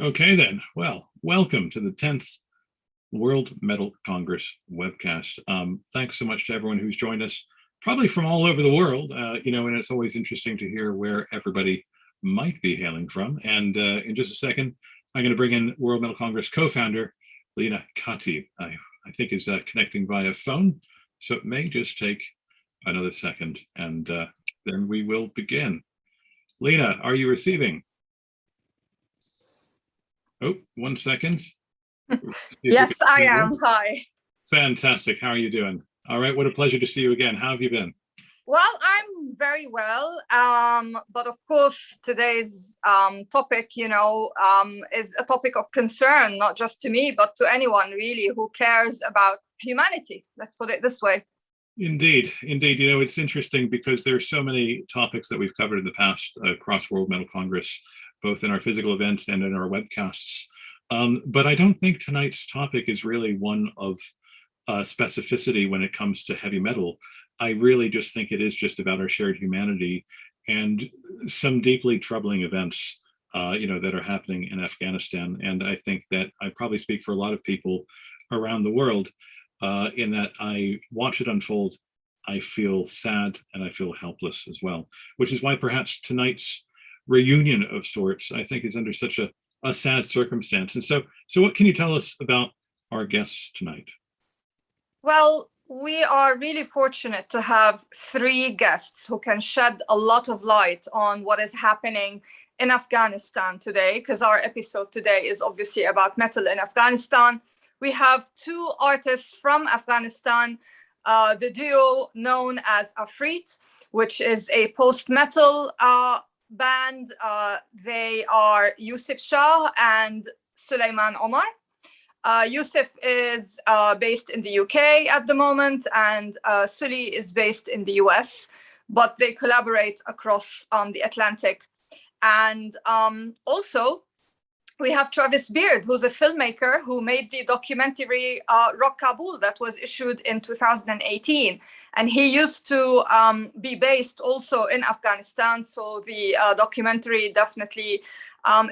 Okay then, well, welcome to the 10th World Metal Congress webcast. Thanks so much to everyone who's joined us, probably from all over the world, and it's always interesting to hear where everybody might be hailing from. And in just a second, I'm going to bring in World Metal Congress co-founder, Lena Kati, I think is connecting via phone. So it may just take another second and then we will begin. Lena, are you receiving? Oh, 1 second. Yes, I am. Hi. Fantastic. How are you doing? All right. What a pleasure to see you again. How have you been? Well, I'm very well. But of course, today's topic, is a topic of concern, not just to me, but to anyone really who cares about humanity. Let's put it this way. Indeed. Indeed. It's interesting because there are so many topics that we've covered in the past across World Metal Congress, both in our physical events and in our webcasts. But I don't think tonight's topic is really one of specificity when it comes to heavy metal. I really just think it is just about our shared humanity and some deeply troubling events, that are happening in Afghanistan. And I think that I probably speak for a lot of people around the world in that I watch it unfold. I feel sad and I feel helpless as well, which is why perhaps tonight's reunion of sorts, I think, is under such a sad circumstance. And so what can you tell us about our guests tonight? Well, we are really fortunate to have three guests who can shed a lot of light on what is happening in Afghanistan today, because our episode today is obviously about metal in Afghanistan. We have two artists from Afghanistan, the duo known as Afreet, which is a post-metal band. They are Yousef Shah and Sulleiman Omar. Yousef is based in the UK at the moment, and Sully is based in the US, but they collaborate across the Atlantic. And also, we have Travis Beard, who's a filmmaker who made the documentary RocKabul that was issued in 2018. And he used to be based also in Afghanistan. So the documentary definitely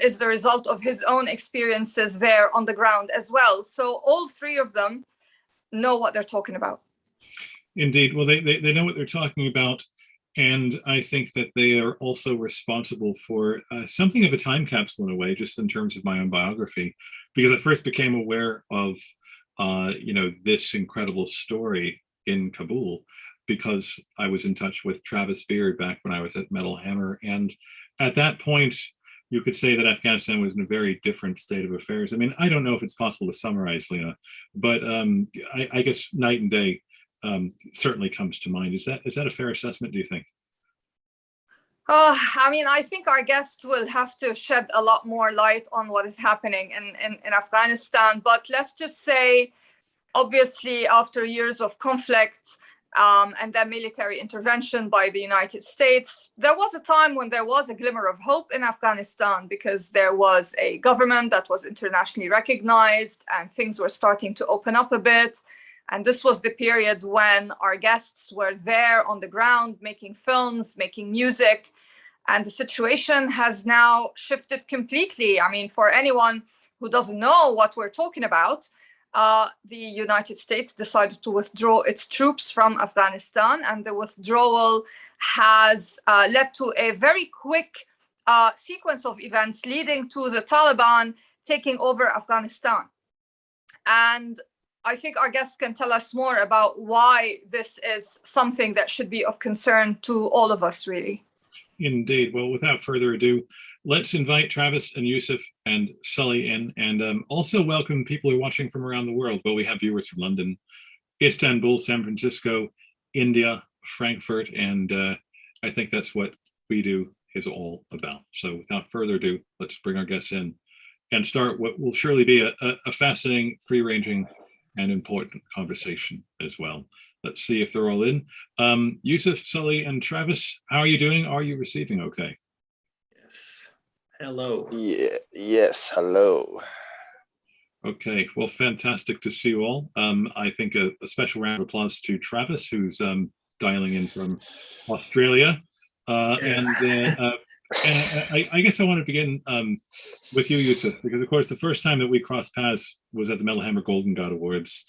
is the result of his own experiences there on the ground as well. So all three of them know what they're talking about. Indeed. Well, they know what they're talking about. And I think that they are also responsible for something of a time capsule in a way, just in terms of my own biography, because I first became aware of, this incredible story in Kabul because I was in touch with Travis Beard back when I was at Metal Hammer. And at that point, you could say that Afghanistan was in a very different state of affairs. I mean, I don't know if it's possible to summarize, Lena, but I guess night and day certainly comes to mind. Is that a fair assessment, do you think? I think our guests will have to shed a lot more light on what is happening in Afghanistan. But let's just say, obviously, after years of conflict and then military intervention by the United States, there was a time when there was a glimmer of hope in Afghanistan because there was a government that was internationally recognized and things were starting to open up a bit. And this was the period when our guests were there on the ground, making films, making music. And the situation has now shifted completely. I mean, for anyone who doesn't know what we're talking about, the United States decided to withdraw its troops from Afghanistan. And the withdrawal has led to a very quick sequence of events leading to the Taliban taking over Afghanistan. And I think our guests can tell us more about why this is something that should be of concern to all of us, really. Indeed. Well, without further ado, let's invite Travis and Yousef and Sully in, and also welcome people who are watching from around the world. Well, we have viewers from London, Istanbul, San Francisco, India, Frankfurt, and I think that's what We Do is all about. So without further ado, let's bring our guests in and start what will surely be a fascinating, free-ranging, and important conversation as well. Let's see if they're all in. Yousef, Sully, and Travis, how are you doing? Are you receiving okay? Yes. Hello. Yeah. Yes. Hello. Okay. Well, fantastic to see you all. I think a special round of applause to Travis, who's dialing in from Australia. And And I guess I want to begin with you, Yousef, because of course the first time that we crossed paths was at the Metal Hammer Golden God Awards.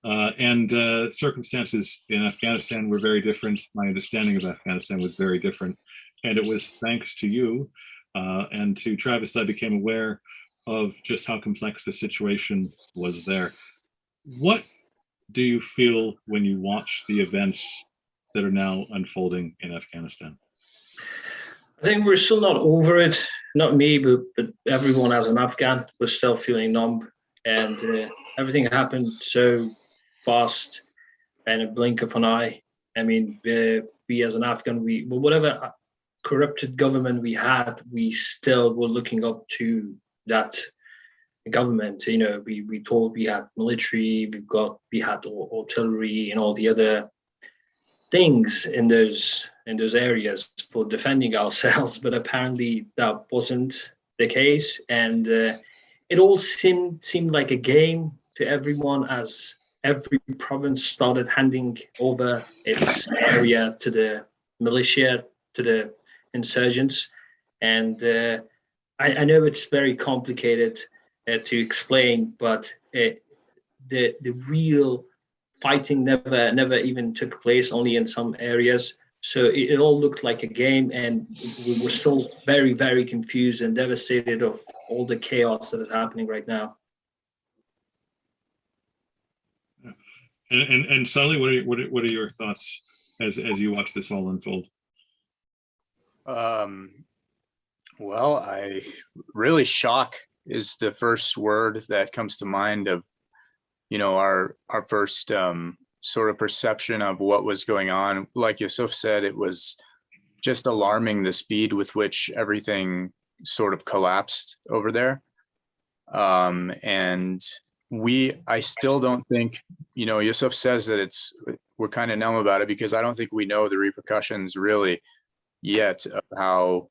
And circumstances in Afghanistan were very different. My understanding of Afghanistan was very different. And it was thanks to you and to Travis that I became aware of just how complex the situation was there. What do you feel when you watch the events that are now unfolding in Afghanistan? I think we're still not over it. Not me, but everyone as an Afghan was still feeling numb. And everything happened so fast in a blink of an eye. I mean, we as an Afghan, whatever corrupted government we had, we still were looking up to that government. You know, we thought we had military, we had artillery and all the other things in those areas for defending ourselves, but apparently that wasn't the case, and it all seemed like a game to everyone as every province started handing over its area to the militia, to the insurgents. And I know it's very complicated to explain, but the real fighting never even took place, only in some areas. So it all looked like a game, and we were still very, very confused and devastated of all the chaos that is happening right now. And Sully, what are your thoughts as you watch this all unfold? Well, really shock is the first word that comes to mind of, you know, our first sort of perception of what was going on. Like Yousef said, it was just alarming, the speed with which everything sort of collapsed over there. And I still don't think, you know, Yousef says that we're kind of numb about it, because I don't think we know the repercussions really yet of how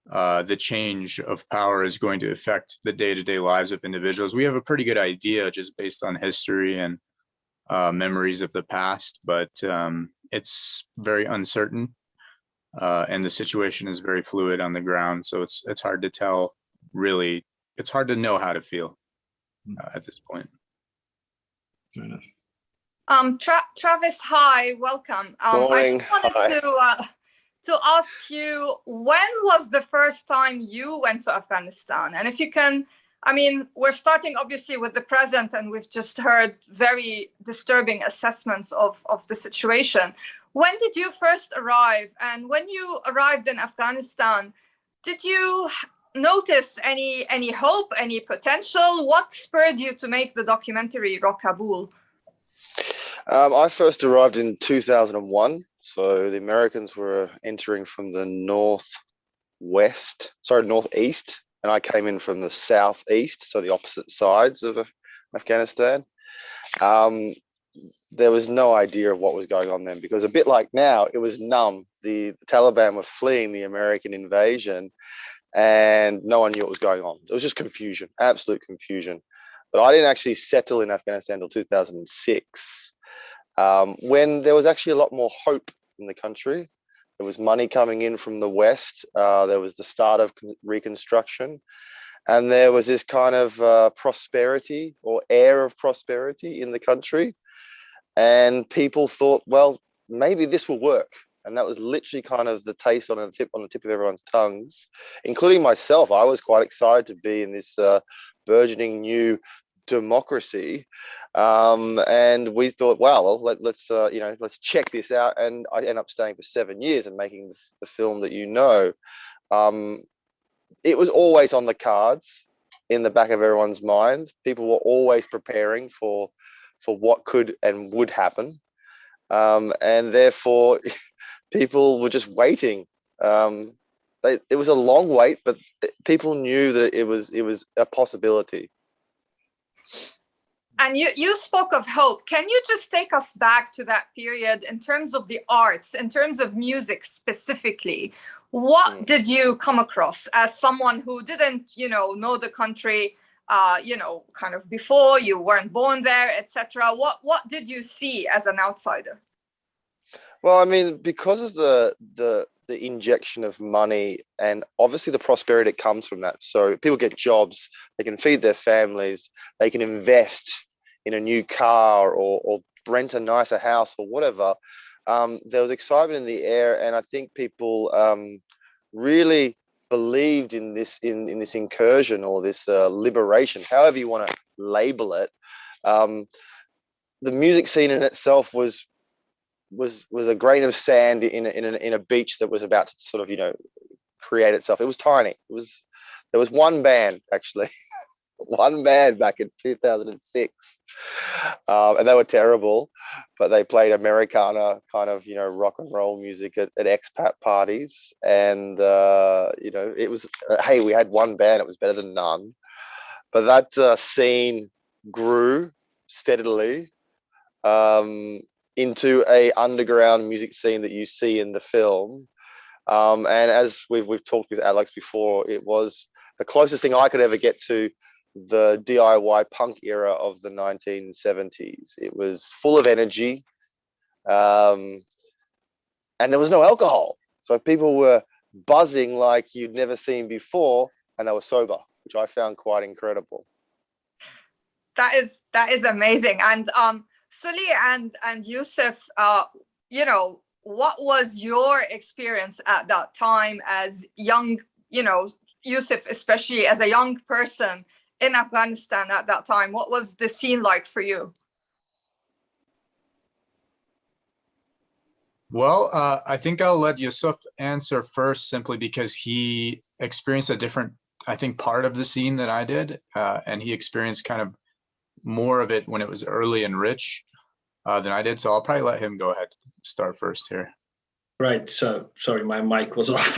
the change of power is going to affect the day-to-day lives of individuals. We have a pretty good idea just based on history and memories of the past, but it's very uncertain, and the situation is very fluid on the ground. So it's hard to tell, really. It's hard to know how to feel at this point. Fair enough. Travis, hi, welcome. Morning. I just wanted to ask you, when was the first time you went to Afghanistan? And if you can, I mean, we're starting obviously with the present, and we've just heard very disturbing assessments of the situation. When did you first arrive? And when you arrived in Afghanistan, did you notice any hope, any potential? What spurred you to make the documentary RocKabul? I first arrived in 2001. So the Americans were entering from the northeast, and I came in from the southeast, so the opposite sides of Afghanistan. There was no idea of what was going on then, because a bit like now, it was numb. The Taliban were fleeing the American invasion, and no one knew what was going on. It was just confusion, absolute confusion. But I didn't actually settle in Afghanistan until 2006. When there was actually a lot more hope in the country. There was money coming in from the West. There was the start of reconstruction. And there was this kind of prosperity or air of prosperity in the country. And people thought, well, maybe this will work. And that was literally kind of the taste on the tip of everyone's tongues, including myself. I was quite excited to be in this burgeoning new democracy, and we thought, wow, well, let's check this out. And I ended up staying for 7 years and making the film that you know. It was always on the cards, in the back of everyone's minds. People were always preparing for what could and would happen, and therefore people were just waiting. It was a long wait, but people knew that it was a possibility. And you spoke of hope. Can you just take us back to that period in terms of the arts, in terms of music specifically? What did you come across as someone who didn't, know the country, kind of before, you weren't born there, etc.? What did you see as an outsider? Well, I mean, because of the the injection of money and obviously the prosperity that comes from that. So people get jobs, they can feed their families, they can invest in a new car or rent a nicer house or whatever. There was excitement in the air, and I think people really believed in this this incursion or this liberation, however you want to label it. The music scene in itself was a grain of sand in a beach that was about to sort of create itself. It was tiny. There was one band actually, one band back in 2006, and they were terrible, but they played Americana kind of rock and roll music at expat parties, and it was hey, we had one band, it was better than none. But that scene grew steadily into a underground music scene that you see in the film. And as we've talked with Alex before, it was the closest thing I could ever get to the DIY punk era of the 1970s. It was full of energy, and there was no alcohol. So people were buzzing like you'd never seen before, and they were sober, which I found quite incredible. That is amazing. And Sully and Yousef, what was your experience at that time as young, Yousef, especially as a young person in Afghanistan at that time? What was the scene like for you? Well, I think I'll let Yousef answer first, simply because he experienced a different, I think, part of the scene than I did, and he experienced kind of more of it when it was early and rich than I did. So I'll probably let him go ahead, start first here. Right. So sorry, my mic was off.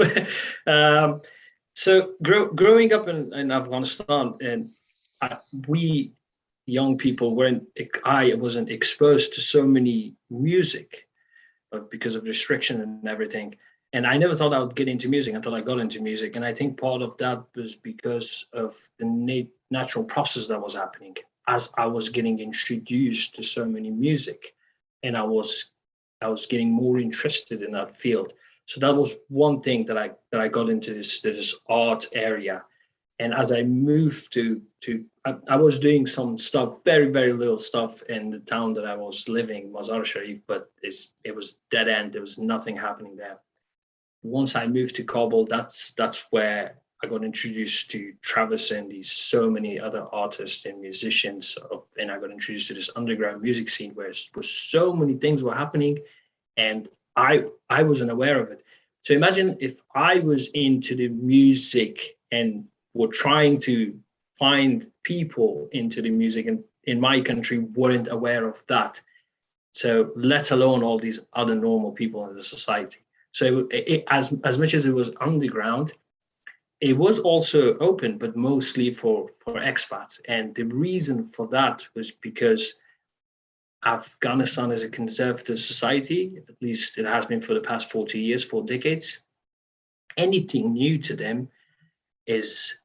So growing up in Afghanistan, and we young people I wasn't exposed to so many music because of restriction and everything. And I never thought I would get into music until I got into music. And I think part of that was because of the natural process that was happening as I was getting introduced to so many music, and I was getting more interested in that field. So that was one thing that I got into this art area. And as I moved I was doing some stuff, very, very little stuff in the town that I was living, Mazar Sharif, but it was dead end. There was nothing happening there. Once I moved to Kabul, that's where I got introduced to Travis and so many other artists and musicians, and I got introduced to this underground music scene where so many things were happening, and I wasn't aware of it. So imagine if I was into the music and were trying to find people into the music, and in my country weren't aware of that. So let alone all these other normal people in the society. So as much as it was underground, it was also open, but mostly for expats. And the reason for that was because Afghanistan is a conservative society, at least it has been for the past 40 years, 4 decades. Anything new to them is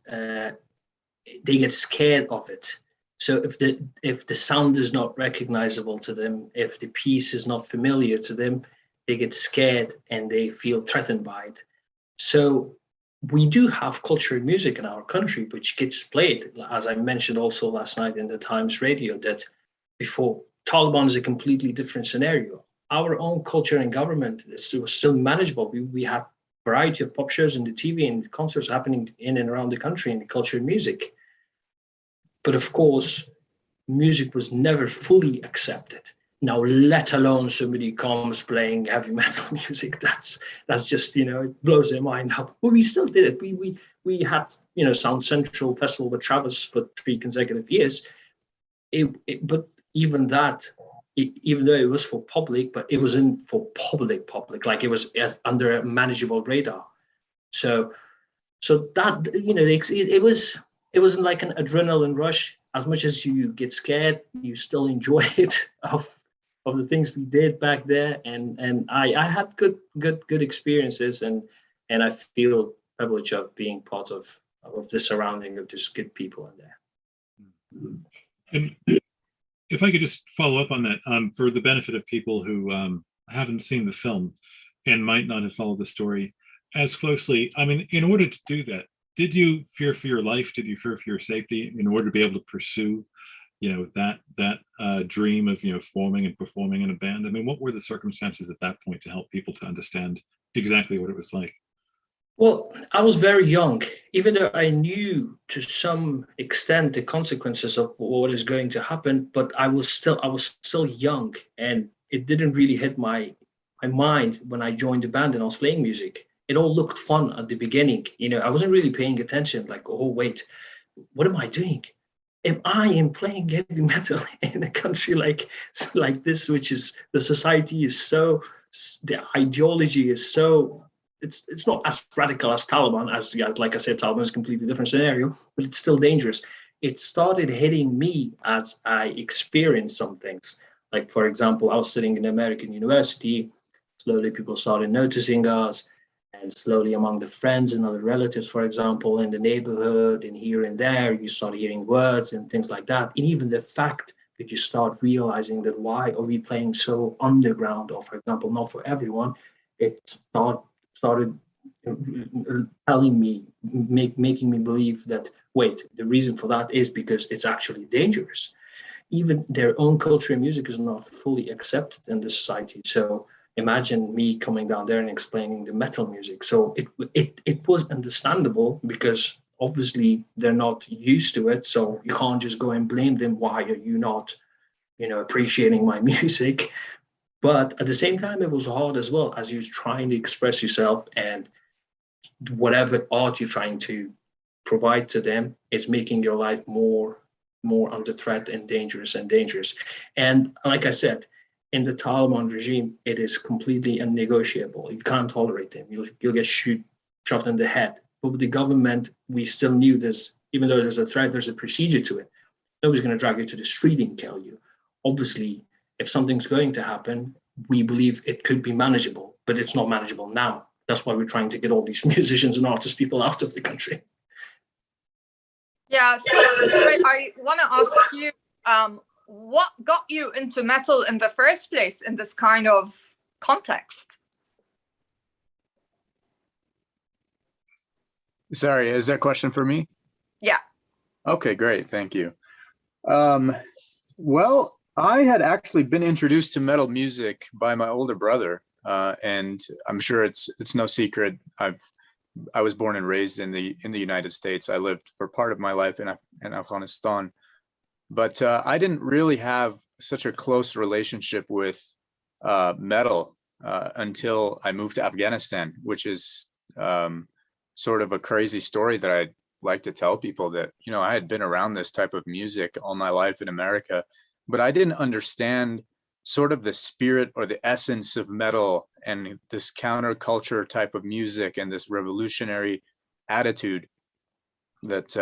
they get scared of it. So if the sound is not recognizable to them, if the piece is not familiar to them, they get scared and they feel threatened by it. So we do have culture and music in our country, which gets played, as I mentioned also last night in the Times radio, that before Taliban is a completely different scenario. Our own culture and government was still manageable. We had a variety of pop shows and the TV and concerts happening in and around the country in the culture and music. But of course, music was never fully accepted. Now, let alone somebody comes playing heavy metal music. That's just, it blows their mind up. But we still did it. We had, Sound Central Festival with Travis for 3 consecutive years. But even that, even though it was for public, but it wasn't for public, like it was under a manageable radar. So that, it wasn't like an adrenaline rush. As much as you get scared, you still enjoy it of the things we did back there. And I had good experiences, and I feel privileged of being part of the surrounding of just good people in there. And if I could just follow up on that, for the benefit of people who haven't seen the film, and might not have followed the story as closely. I mean, in order to do that, did you fear for your life? Did you fear for your safety in order to be able to pursue, that dream of, forming and performing in a band? I mean, what were the circumstances at that point to help people to understand exactly what it was like? Well, I was very young, even though I knew to some extent the consequences of what is going to happen, but I was still young, and it didn't really hit my mind when I joined the band and I was playing music. It all looked fun at the beginning. I wasn't really paying attention, like, oh wait, what am I doing? If I am playing heavy metal in a country like this, which is the society is so, the ideology is so, it's not as radical as Taliban, as like I said, Taliban is a completely different scenario, but it's still dangerous. It started hitting me as I experienced some things. Like, for example, I was sitting in an American university. Slowly people started noticing us, and slowly among the friends and other relatives, for example, in the neighborhood and here and there, you start hearing words and things like that. And even the fact that you start realizing that why are we playing so underground, or for example, not for everyone, it started telling me, making me believe that, wait, the reason for that is because it's actually dangerous. Even their own culture and music is not fully accepted in this society. So imagine me coming down there and explaining the metal music. So it was understandable, because obviously they're not used to it. So you can't just go and blame them. Why are you not, appreciating my music? But at the same time, it was hard as well, as you're trying to express yourself, and whatever art you're trying to provide to them is making your life more under threat and dangerous and dangerous. And like I said, in the Taliban regime, it is completely unnegotiable. You can't tolerate them. You'll get shot in the head. But with the government, we still knew this, even though there's a threat, there's a procedure to it. Nobody's going to drag you to the street and kill you. Obviously, if something's going to happen, we believe it could be manageable, but it's not manageable now. That's why we're trying to get all these musicians and artists, people out of the country. Yeah, so I want to ask you, what got you into metal in the first place in this kind of context? Sorry, is that question for me? Yeah. Okay, great. Thank you. Well, I had actually been introduced to metal music by my older brother, and I'm sure it's no secret. I was born and raised in the United States. I lived for part of my life in Afghanistan, but I didn't really have such a close relationship with metal until I moved to Afghanistan, which is sort of a crazy story that I'd like to tell people, that, I had been around this type of music all my life in America, but I didn't understand sort of the spirit or the essence of metal and this counterculture type of music and this revolutionary attitude that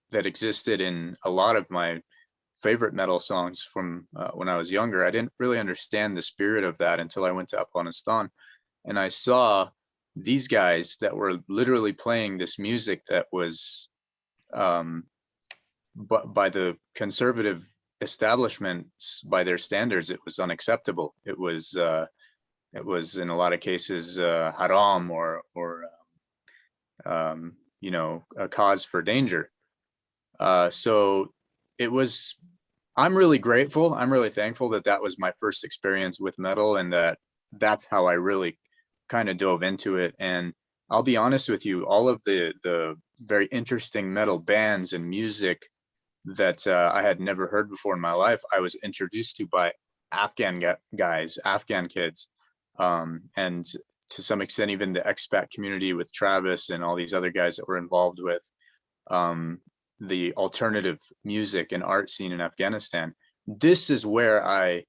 that existed in a lot of my favorite metal songs from when I was younger. I didn't really understand the spirit of that until I went to Afghanistan, and I saw these guys that were literally playing this music that was by the conservative establishments, by their standards, it was unacceptable. It was in a lot of cases haram, or a cause for danger. So it was, I'm really grateful, I'm really thankful that was my first experience with metal, and that's how I really kind of dove into it. And I'll be honest with you, all of the very interesting metal bands and music that I had never heard before in my life, I was introduced to by Afghan guys, Afghan kids, and to some extent even the expat community with Travis and all these other guys that were involved with the alternative music and art scene in Afghanistan. This is where I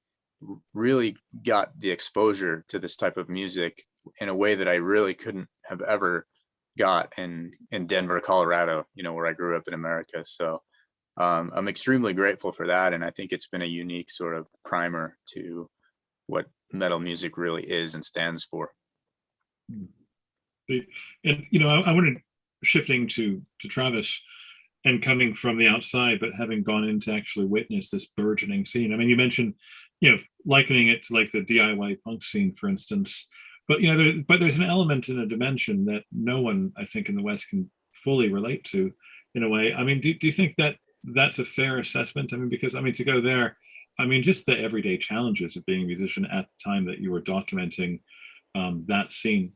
really got the exposure to this type of music in a way that I really couldn't have ever got in Denver, Colorado, where I grew up in America. So I'm extremely grateful for that. And I think it's been a unique sort of primer to what metal music really is and stands for. And, I wanted, shifting to Travis, and coming from the outside, but having gone in to actually witness this burgeoning scene. I mean, you mentioned, likening it to like the DIY punk scene, for instance. But but there's an element and a dimension that no one, I think, in the West can fully relate to, in a way. I mean, do you think that that's a fair assessment? I mean, because to go there, I mean, just the everyday challenges of being a musician at the time that you were documenting that scene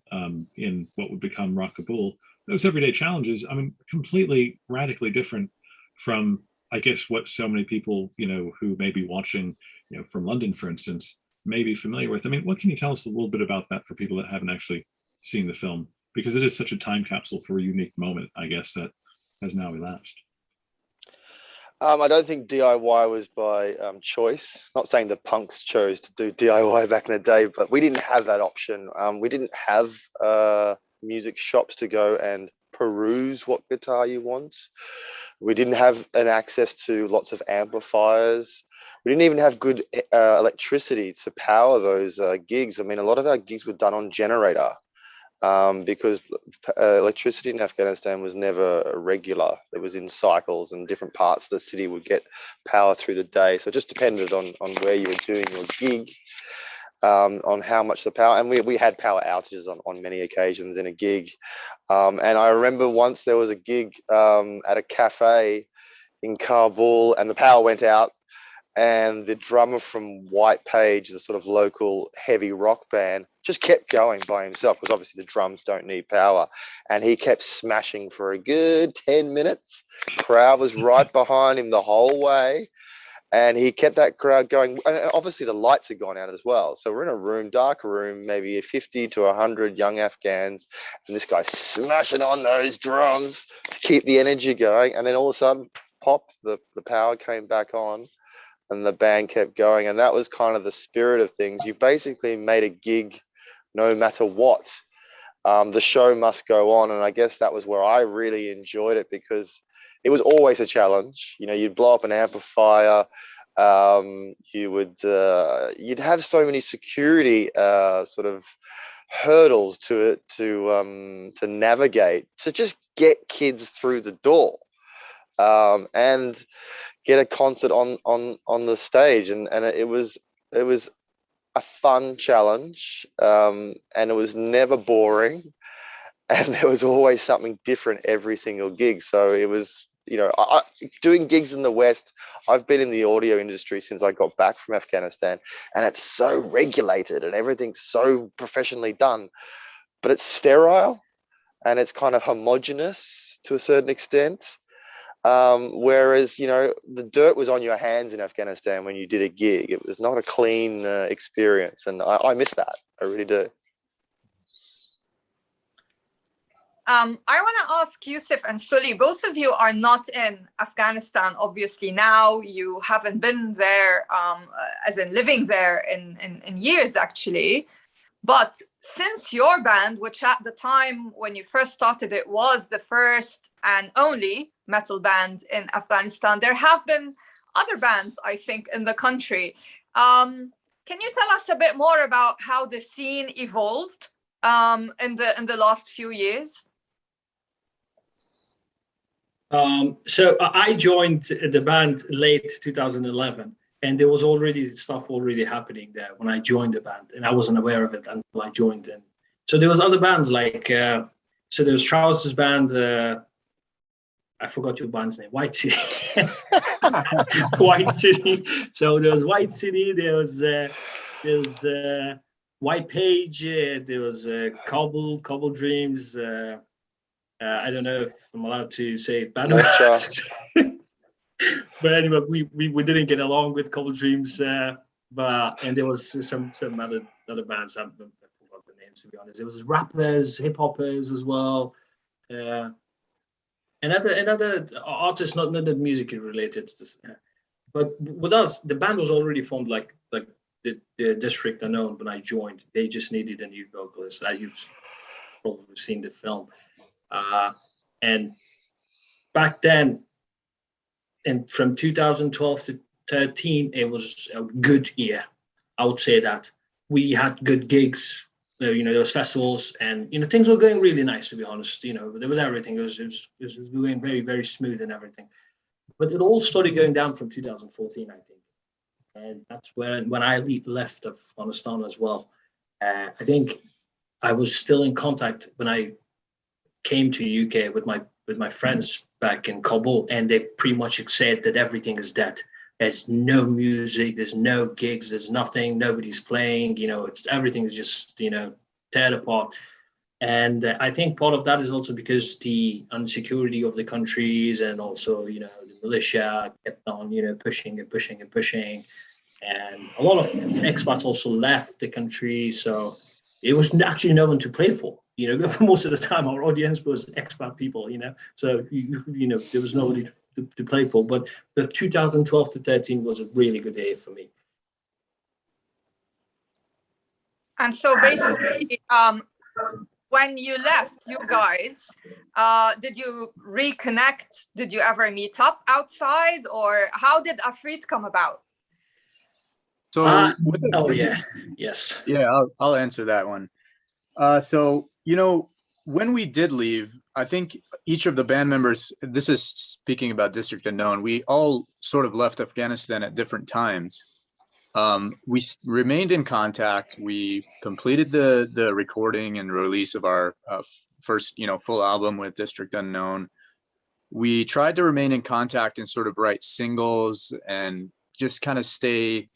in what would become RocKabul, those everyday challenges, I mean, completely radically different from, I guess, what so many people, who may be watching, from London, for instance, may be familiar with. I mean, what can you tell us a little bit about that for people that haven't actually seen the film? Because it is such a time capsule for a unique moment, I guess, that has now elapsed. I don't think DIY was by choice. Not saying the punks chose to do DIY back in the day, but we didn't have that option. We didn't have music shops to go and peruse what guitar you want. We didn't have an access to lots of amplifiers. We didn't even have good electricity to power those gigs. I mean, a lot of our gigs were done on generator. Because electricity in Afghanistan was never regular. It was in cycles, and different parts of the city would get power through the day. So it just depended on where you were doing your gig, on how much the power. And we had power outages on many occasions in a gig. And I remember once there was a gig at a cafe in Kabul, and the power went out. And the drummer from White Page, the sort of local heavy rock band, just kept going by himself, because obviously the drums don't need power. And he kept smashing for a good 10 minutes. Crowd was right behind him the whole way. And he kept that crowd going. And obviously the lights had gone out as well. So we're in a room, dark room, maybe 50 to 100 young Afghans. And this guy's smashing on those drums to keep the energy going. And then all of a sudden, pop, the power came back on. And the band kept going. And that was kind of the spirit of things. You basically made a gig no matter what. The show must go on. And I guess that was where I really enjoyed it, because it was always a challenge. You'd blow up an amplifier. You'd have so many security sort of hurdles to navigate, to just get kids through the door. And get a concert on the stage, and it was a fun challenge, and it was never boring, and there was always something different every single gig. So it was, doing gigs in the West. I've been in the audio industry since I got back from Afghanistan, and it's so regulated and everything's so professionally done, but it's sterile and it's kind of homogenous to a certain extent. Whereas, the dirt was on your hands in Afghanistan when you did a gig. It was not a clean experience. And I miss that. I really do. I want to ask Yousef and Sully, both of you are not in Afghanistan, obviously. Now you haven't been there, as in living there in years, actually. But since your band, which at the time when you first started it was the first and only metal band in Afghanistan, there have been other bands, I think, in the country. Can you tell us a bit more about how the scene evolved in the last few years? So I joined the band late 2011. And there was already stuff happening there when I joined the band, and I wasn't aware of it until I joined in. So there was other bands like, so there was Trousers band, I forgot your band's name, White City. White City. So there was White City, there was White Page, there was Kabul Dreams. I don't know if I'm allowed to say bandmates. But anyway, we didn't get along with Kabul Dreams, and there was some other bands. I forgot the names, to be honest. There was rappers, hip hoppers as well, and other artists, not musically related. But with us, the band was already formed like the District Unknown when I joined. They just needed a new vocalist. You've probably seen the film, and back then. And from 2012 to 13, it was a good year. I would say that we had good gigs. There was festivals, and things were going really nice. To be honest, there was everything. It was going very, very smooth and everything. But it all started going down from 2014, I think, and that's when I left Afghanistan as well. I think I was still in contact when I came to UK with my friends back in Kabul, and they pretty much said that everything is dead. There's no music, there's no gigs, there's nothing, nobody's playing, it's everything is just, teared apart. And I think part of that is also because the insecurity of the countries, and also, the militia kept on, pushing and pushing and pushing. And a lot of expats also left the country. So it was actually no one to play for. Most of the time our audience was expat people, so, there was nobody to play for. But the 2012 to 13 was a really good year for me. And so basically, when you left, you guys, did you reconnect? Did you ever meet up outside, or how did Afreet come about? So, yes. Yeah, I'll answer that one. So, when we did leave, I think each of the band members, this is speaking about District Unknown, we all sort of left Afghanistan at different times. We remained in contact. We completed the recording and release of our first, full album with District Unknown. We tried to remain in contact and sort of write singles and just kind of stay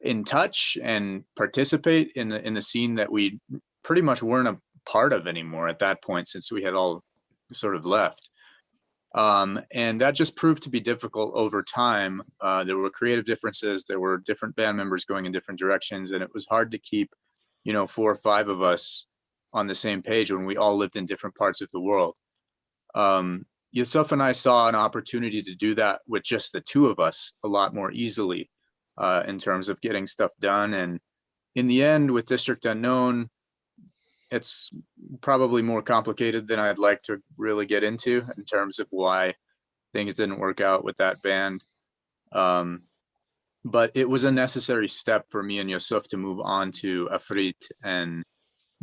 in touch and participate in the scene that we pretty much weren't a part of anymore at that point, since we had all sort of left. And that just proved to be difficult over time. There were creative differences. There were different band members going in different directions, and it was hard to keep, 4 or 5 of us on the same page when we all lived in different parts of the world. Yousef and I saw an opportunity to do that with just the 2 of us a lot more easily, in terms of getting stuff done. And in the end, with District Unknown, it's probably more complicated than I'd like to really get into in terms of why things didn't work out with that band. But it was a necessary step for me and Yousef to move on to Afreet and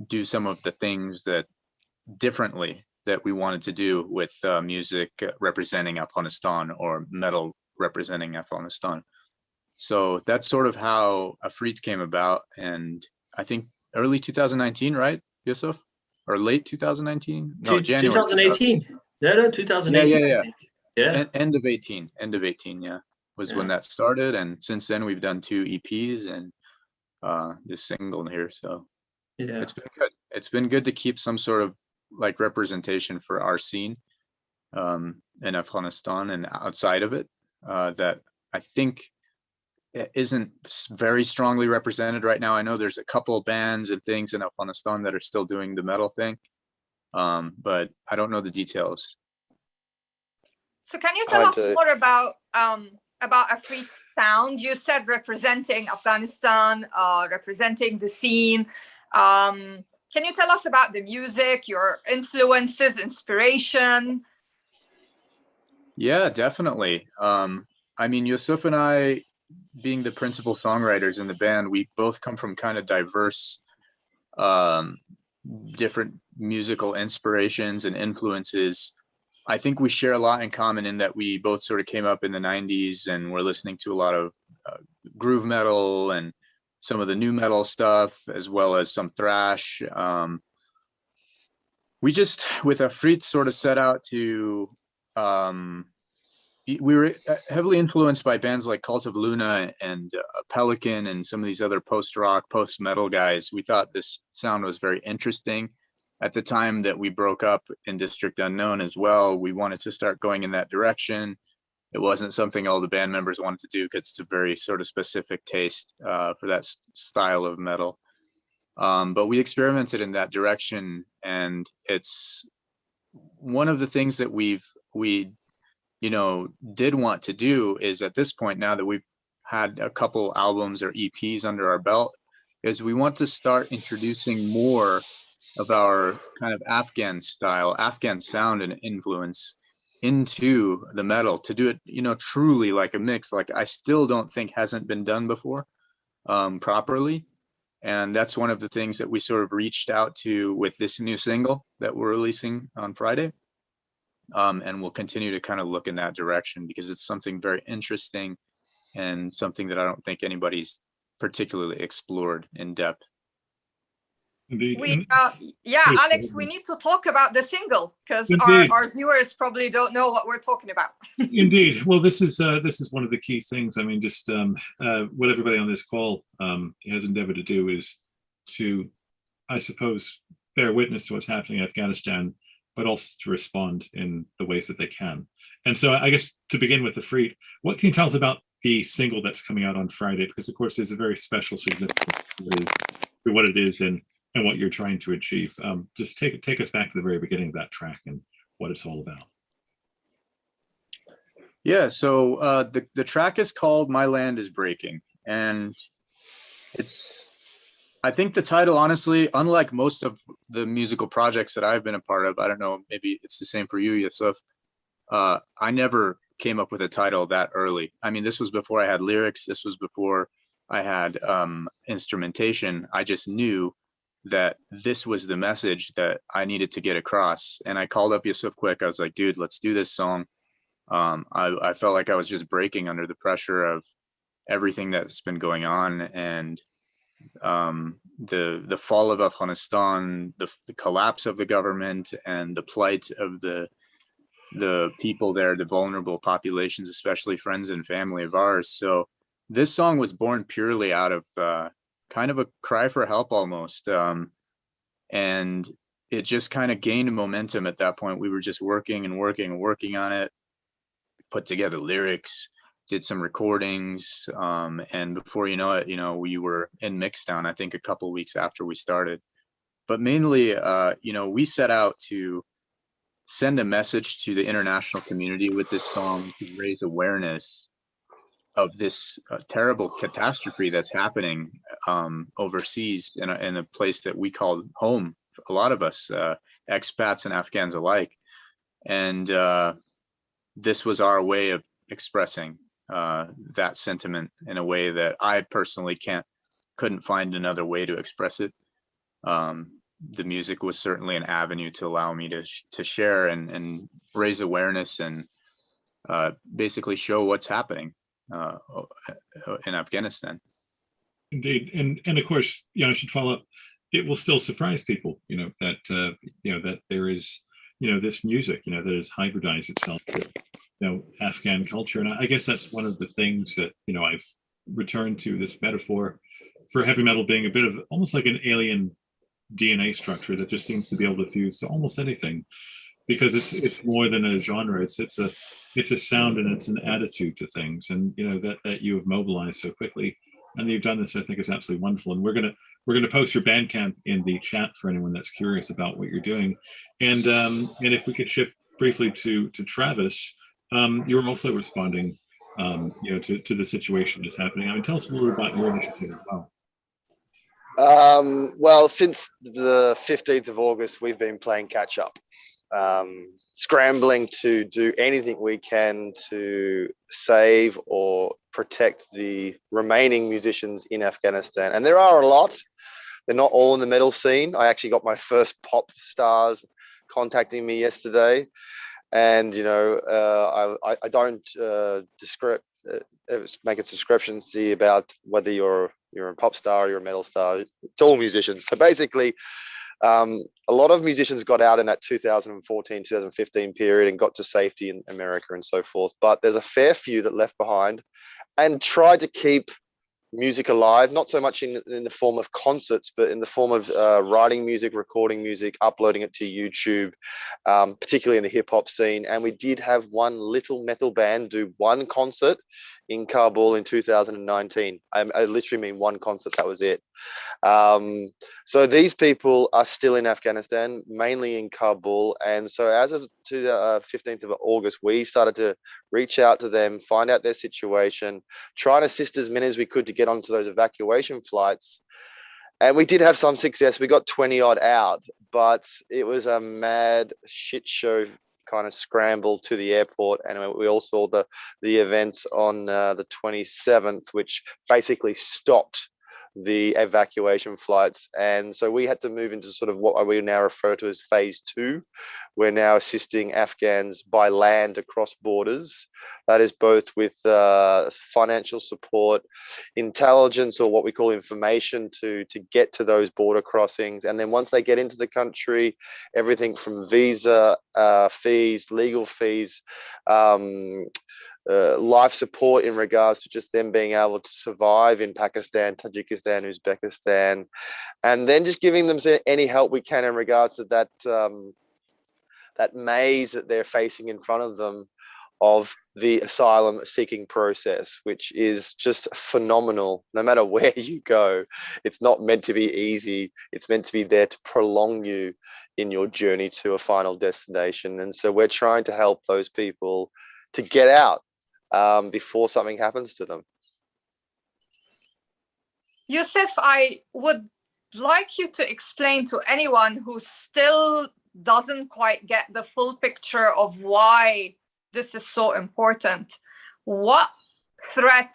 do some of the things that differently that we wanted to do with music representing Afghanistan, or metal representing Afghanistan. So that's sort of how Afreet came about. And I think early 2019, right, Yousef? Or late 2019? No, January 2018. No, 2018. Yeah. I think. Yeah. End of 18, yeah, was when that started. And since then we've done 2 EPs and this single here. So yeah, it's been good. It's been good to keep some sort of like representation for our scene in Afghanistan and outside of it, that I think isn't very strongly represented right now. I know there's a couple of bands and things in Afghanistan that are still doing the metal thing, but I don't know the details. So can you tell us more about Afreet's sound? You said representing Afghanistan, representing the scene. Can you tell us about the music, your influences, inspiration? Yeah, definitely. I mean, Yousef and I, being the principal songwriters in the band, we both come from kind of diverse, different musical inspirations and influences. I think we share a lot in common in that we both sort of came up in the 90s and we're listening to a lot of groove metal and some of the new metal stuff, as well as some thrash. We just, with Afreet, sort of set out to, we were heavily influenced by bands like Cult of Luna and Pelican and some of these other post-rock, post-metal guys. We thought this sound was very interesting. At the time that we broke up in District Unknown as well, we wanted to start going in that direction. It wasn't something all the band members wanted to do because it's a very sort of specific taste for that style of metal. But we experimented in that direction, and it's one of the things that we did want to do is, at this point, now that we've had a couple albums or EPs under our belt, is we want to start introducing more of our kind of Afghan style, Afghan sound and influence into the metal, to do it, truly like a mix, like I still don't think hasn't been done before properly. And that's one of the things that we sort of reached out to with this new single that we're releasing on Friday. And we'll continue to kind of look in that direction because it's something very interesting and something that I don't think anybody's particularly explored in depth. Indeed. Yeah, Please, Alex, we need to talk about the single because Indeed. our viewers probably don't know what we're talking about. Indeed. Well, this is one of the key things. I mean, just what everybody on this call has endeavored to do is to, I suppose, bear witness to what's happening in Afghanistan, but also to respond in the ways that they can. And so I guess to begin with, Afreet, what can you tell us about the single that's coming out on Friday? Because of course there's a very special significance to what it is and what you're trying to achieve. Just take us back to the very beginning of that track and what it's all about. Yeah, so the track is called My Land is Breaking. And I think the title, honestly, unlike most of the musical projects that I've been a part of, I don't know, maybe it's the same for you, Yousef, I never came up with a title that early. I mean, this was before I had lyrics. This was before I had instrumentation. I just knew that this was the message that I needed to get across. And I called up Yousef quick. I was like, dude, let's do this song. I felt like I was just breaking under the pressure of everything that's been going on. And the fall of Afghanistan, the collapse of the government, and the plight of the people there, the vulnerable populations, especially friends and family of ours. So this song was born purely out of kind of a cry for help almost. And it just kind of gained momentum at that point. We were just working on it, put together lyrics, did some recordings. And before you know it, we were in Mixdown, I think a couple of weeks after we started. But mainly, we set out to send a message to the international community with this song to raise awareness of this terrible catastrophe that's happening overseas in a place that we call home, a lot of us, expats and Afghans alike. And this was our way of expressing that sentiment in a way that I personally couldn't find another way to express it. The music was certainly an avenue to allow me to share and raise awareness and basically show what's happening in Afghanistan. Indeed, and of course, I should follow up. It will still surprise people, that that there is, this music, that has hybridized itself with, Afghan culture, and I guess that's one of the things that I've returned to, this metaphor for heavy metal being a bit of almost like an alien DNA structure that just seems to be able to fuse to almost anything, because it's more than a genre. It's a sound and it's an attitude to things, and that you have mobilized so quickly, and you've done this, I think, is absolutely wonderful. And we're gonna post your Bandcamp in the chat for anyone that's curious about what you're doing. And if we could shift briefly to Travis, you're also responding, to the situation that's happening. I mean, tell us a little about your initiative as well. Well, since the 15th of August, we've been playing catch up, scrambling to do anything we can to save or protect the remaining musicians in Afghanistan. And there are a lot. They're not all in the metal scene. I actually got my first pop stars contacting me yesterday. And, I don't make a description about whether you're a pop star or you're a metal star. It's all musicians. So basically, a lot of musicians got out in that 2014, 2015 period and got to safety in America and so forth. But there's a fair few that left behind and tried to keep music alive, not so much in the form of concerts, but in the form of writing music, recording music, uploading it to YouTube, particularly in the hip hop scene. And we did have one little metal band do one concert in Kabul in 2019. I literally mean one concert, that was it. So these people are still in Afghanistan, mainly in Kabul. And so as of the 15th of August, we started to reach out to them, find out their situation, try and assist as many as we could to get onto those evacuation flights. And we did have some success. We got 20 odd out, but it was a mad shit show kind of scramble to the airport. And we all saw the events on the 27th, which basically stopped the evacuation flights. And so we had to move into sort of what we now refer to as phase 2. We're now assisting Afghans by land across borders. That is both with financial support, intelligence, or what we call information to get to those border crossings. And then once they get into the country, everything from visa fees, legal fees, life support in regards to just them being able to survive in Pakistan, Tajikistan, Uzbekistan, and then just giving them any help we can in regards to that that maze that they're facing in front of them of the asylum seeking process, which is just phenomenal. No matter where you go, it's not meant to be easy. It's meant to be there to prolong you in your journey to a final destination. And so we're trying to help those people to get out before something happens to them. Yousef, I would like you to explain to anyone who still doesn't quite get the full picture of why this is so important. What threat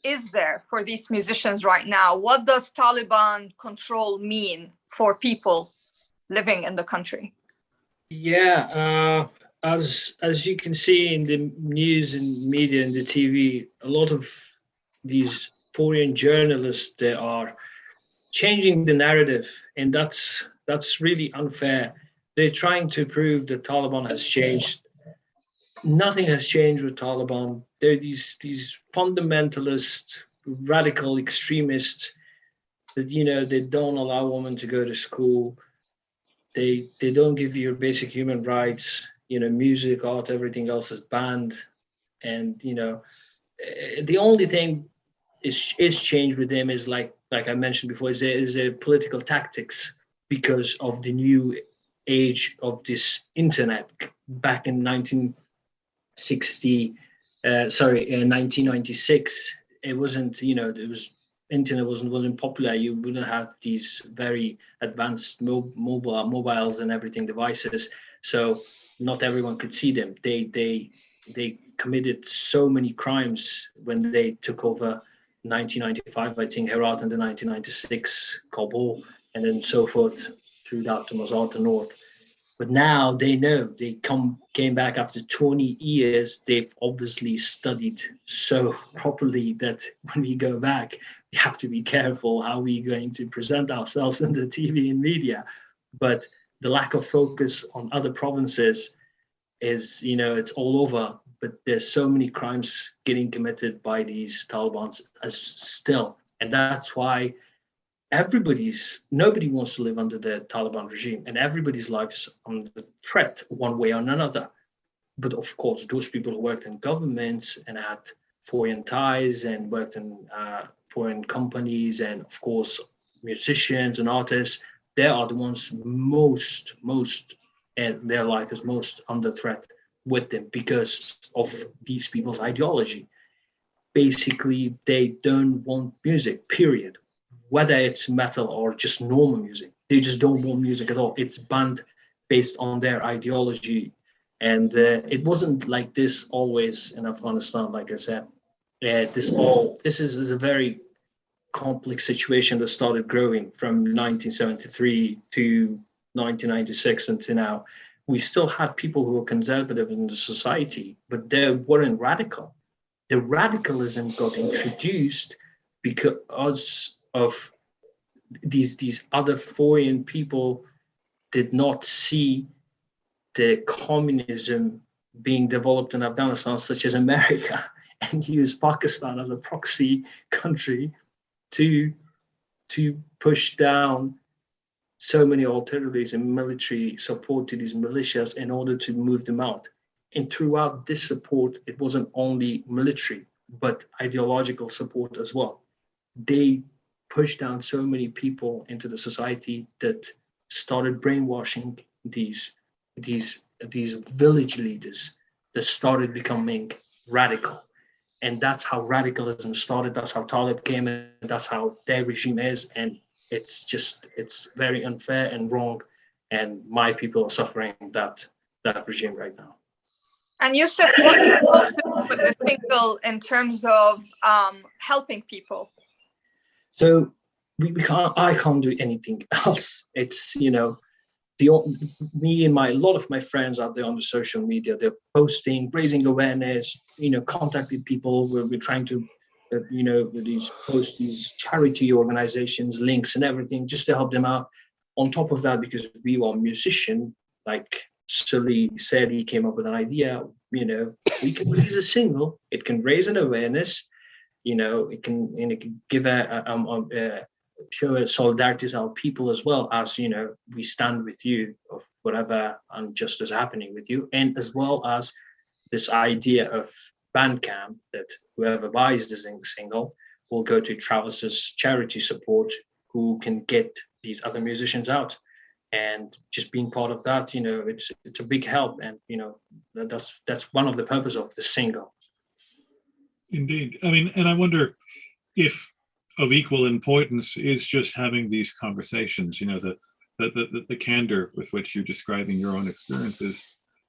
is there for these musicians right now? What does Taliban control mean for people living in the country? Yeah, as you can see in the news and media and the TV, a lot of these foreign journalists, they are changing the narrative, and that's really unfair. They're trying to prove that Taliban has changed. Nothing has changed with Taliban. They're these fundamentalist, radical extremists that, you know, they don't allow women to go to school. They don't give you your basic human rights. You know, music, art, everything else is banned. And, you know, the only thing is changed with them is like I mentioned before, is their political tactics, because of the new age of this internet. Back in 1996, it wasn't, you know, internet wasn't popular. You wouldn't have these very advanced mobiles and everything devices, so not everyone could see them. They committed so many crimes when they took over 1995, I think, Herat, and then 1996 Kabul, and then so forth throughout the Mazar to north. But now they know, they came back after 20 years. They've obviously studied so properly that when we go back, we have to be careful how we're going to present ourselves in the TV and media. But the lack of focus on other provinces is, you know, it's all over. But there's so many crimes getting committed by these Taliban as still. And that's why nobody wants to live under the Taliban regime, and everybody's life is under threat one way or another. But of course, those people who worked in governments and had foreign ties and worked in foreign companies, and of course, musicians and artists, they are the ones most, and their life is most under threat with them because of these people's ideology. Basically, they don't want music, period. Whether it's metal or just normal music, they just don't want music at all. It's banned based on their ideology. And it wasn't like this always in Afghanistan, like I said. This is a very complex situation that started growing from 1973 to 1996 until now. We still had people who were conservative in the society, but they weren't radical. The radicalism got introduced because of these other foreign people did not see the communism being developed in Afghanistan, such as America, and used Pakistan as a proxy country to push down so many authorities and military support to these militias in order to move them out. And throughout this support, it wasn't only military, but ideological support as well. They pushed down so many people into the society that started brainwashing these village leaders that started becoming radical. And that's how radicalism started. That's how Talib came in. That's how their regime is. And it's very unfair and wrong. And my people are suffering that regime right now. And Yousef, what do you want to do with the single in terms of helping people? So we can't. I can't do anything else. It's me and a lot of my friends out there on the social media, they're posting, raising awareness, contacting people. We're trying to, post these charity organizations, links and everything, just to help them out. On top of that, because we are musicians, like Sully said, he came up with an idea, we can release a single, it can raise an awareness, it can give a show a solidarity to our people, as well as we stand with you of whatever injustice happening with you, and as well as this idea of Bandcamp, that whoever buys the single will go to Travis's charity support, who can get these other musicians out. And just being part of that, it's a big help, and that's one of the purpose of the single. Indeed. I mean, and I wonder if of equal importance is just having these conversations, the candor with which you're describing your own experiences,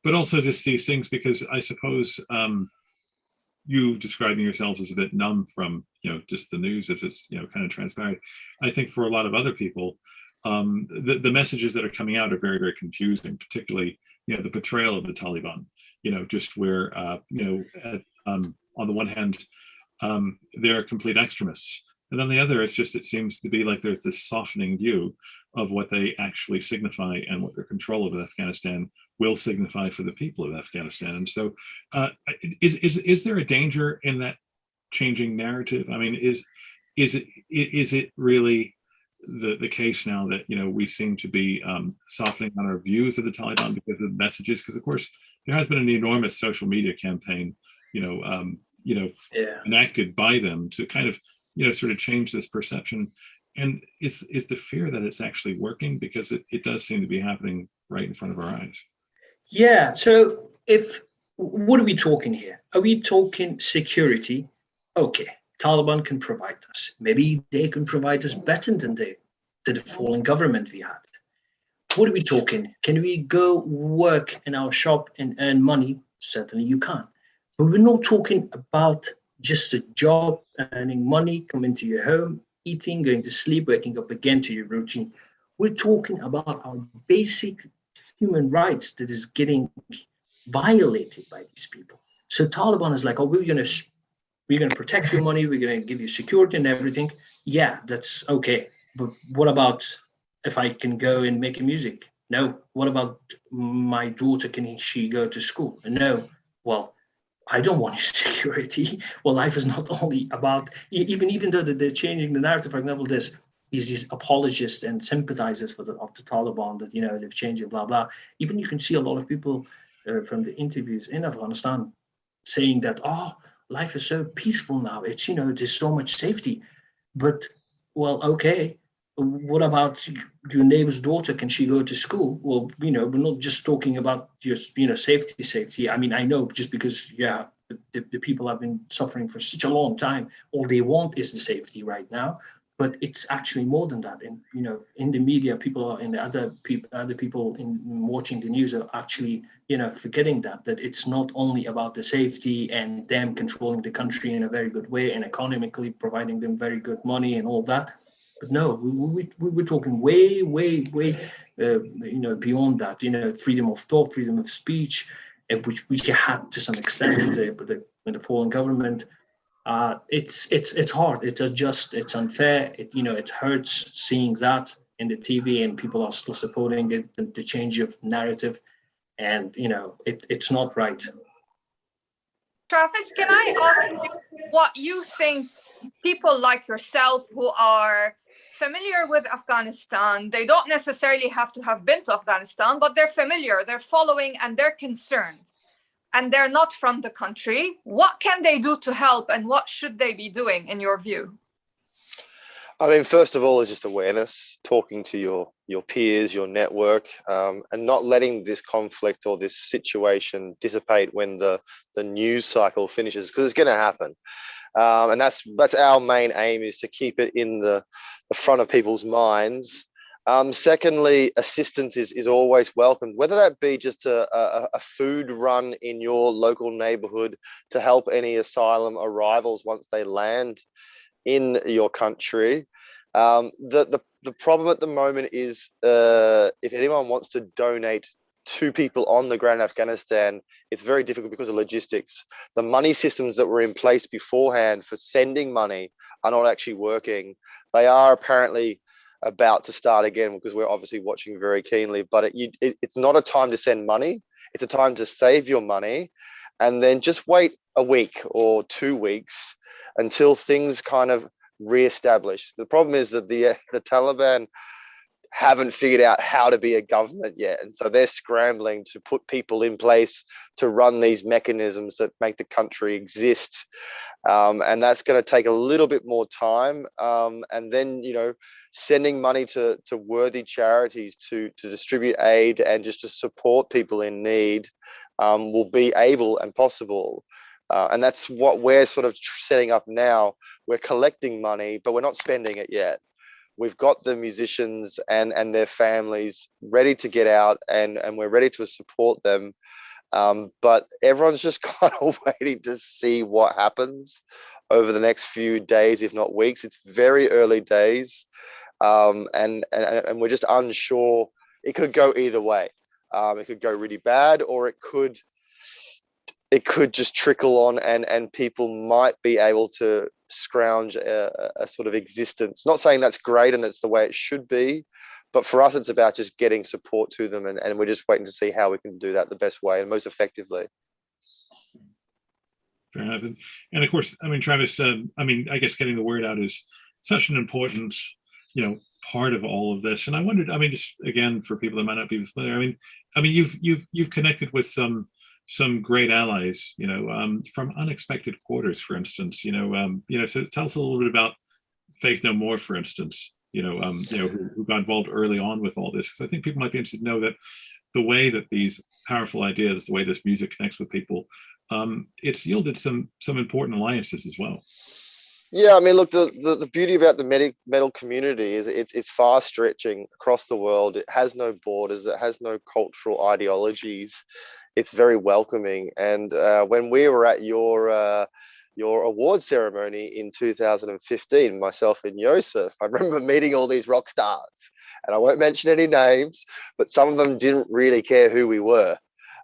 but also just these things, because I suppose you describing yourselves as a bit numb from, just the news as it's, kind of transpired. I think for a lot of other people, the messages that are coming out are very, very confusing, particularly, the portrayal of the Taliban, just where, on the one hand, they're complete extremists. And on the other, it seems to be like there's this softening view of what they actually signify and what their control of Afghanistan will signify for the people of Afghanistan. And so is there a danger in that changing narrative? I mean, is it really the case now that, we seem to be softening on our views of the Taliban because of the messages? Because, of course, there has been an enormous social media campaign, enacted by them to kind of, sort of change this perception. And is the fear that it's actually working? Because it does seem to be happening right in front of our eyes. Yeah. So what are we talking here? Are we talking security? Okay, Taliban can provide us. Maybe they can provide us better than the fallen government we had. What are we talking? Can we go work in our shop and earn money? Certainly you can. But we're not talking about just a job, earning money, coming to your home, eating, going to sleep, waking up again to your routine. We're talking about our basic human rights that is getting violated by these people. So Taliban is like, oh, we're gonna protect your money, we're gonna give you security and everything. Yeah, that's okay. But what about if I can go and make music? No. What about my daughter? Can she go to school? No. Well, I don't want security. Well, life is not only about, even though they're changing the narrative. For example, there's these apologists and sympathizers of the Taliban that, they've changed it, blah, blah. Even you can see a lot of people from the interviews in Afghanistan saying that, oh, life is so peaceful now. It's, there's so much safety. But, well, okay, what about your neighbor's daughter? Can she go to school? Well, we're not just talking about just, safety. I mean, I know just because, the people have been suffering for such a long time, all they want is the safety right now. But it's actually more than that. And, in the media, people are, and the other people in watching the news are actually, forgetting that it's not only about the safety and them controlling the country in a very good way and economically providing them very good money and all that. But no, we're talking way, beyond that. Freedom of thought, freedom of speech, which we had to some extent with the fallen government. It's hard. It's unjust. It's unfair. It hurts seeing that in the TV, and people are still supporting it. The change of narrative, and it's not right. Travis, can I ask you what you think people like yourself who are familiar with Afghanistan, they don't necessarily have to have been to Afghanistan, but they're familiar, they're following, and they're concerned, and they're not from the country. What can they do to help, and what should they be doing in your view? I mean, first of all, is just awareness, talking to your peers, your network, and not letting this conflict or this situation dissipate when the news cycle finishes, because it's going to happen. And that's our main aim, is to keep it in the front of people's minds. Secondly, assistance is always welcomed, whether that be just a food run in your local neighborhood to help any asylum arrivals once they land in your country. The problem at the moment is if anyone wants to donate to people on the ground in Afghanistan, it's very difficult because of logistics. The money systems that were in place beforehand for sending money are not actually working. They are apparently about to start again because we're obviously watching very keenly, but it's not a time to send money. It's a time to save your money and then just wait a week or 2 weeks until things kind of re-establish. The problem is that the Taliban haven't figured out how to be a government yet. And so they're scrambling to put people in place to run these mechanisms that make the country exist. And that's going to take a little bit more time. And then, sending money to worthy charities to distribute aid and just to support people in need will be able and possible. And that's what we're sort of setting up now. We're collecting money, but we're not spending it yet. We've got the musicians and their families ready to get out and we're ready to support them. But everyone's just kind of waiting to see what happens over the next few days, if not weeks. It's very early days. And we're just unsure. It could go either way. It could go really bad, or it could just trickle on and people might be able to scrounge a sort of existence. Not saying that's great and it's the way it should be, but for us, it's about just getting support to them. And we're just waiting to see how we can do that the best way and most effectively. Fair enough. And of course, Travis, I guess getting the word out is such an important, part of all of this. And I wondered, just again, for people that might not be familiar, you've connected with some great allies, from unexpected quarters, for instance, so tell us a little bit about Faith No More, for instance, who got involved early on with all this, because I think people might be interested to know that the way that these powerful ideas, the way this music connects with people, it's yielded some important alliances as well. Yeah, look, the beauty about the metal community is it's far stretching across the world. It has no borders. It has no cultural ideologies. It's very welcoming. And when we were at your award ceremony in 2015, myself and Yousef, I remember meeting all these rock stars, and I won't mention any names, but some of them didn't really care who we were.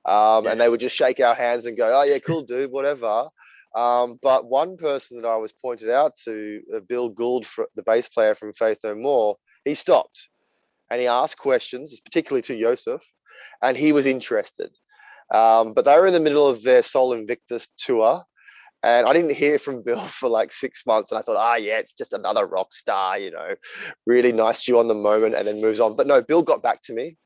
And they would just shake our hands and go, "Oh yeah, cool dude, whatever." But one person that I was pointed out to, Bill Gould, the bass player from Faith No More, he stopped and he asked questions, particularly to Yousef, and he was interested. But they were in the middle of their Sol Invictus tour, and I didn't hear from Bill for like 6 months. And I thought, yeah, it's just another rock star, really nice to you on the moment, and then moves on. But no, Bill got back to me.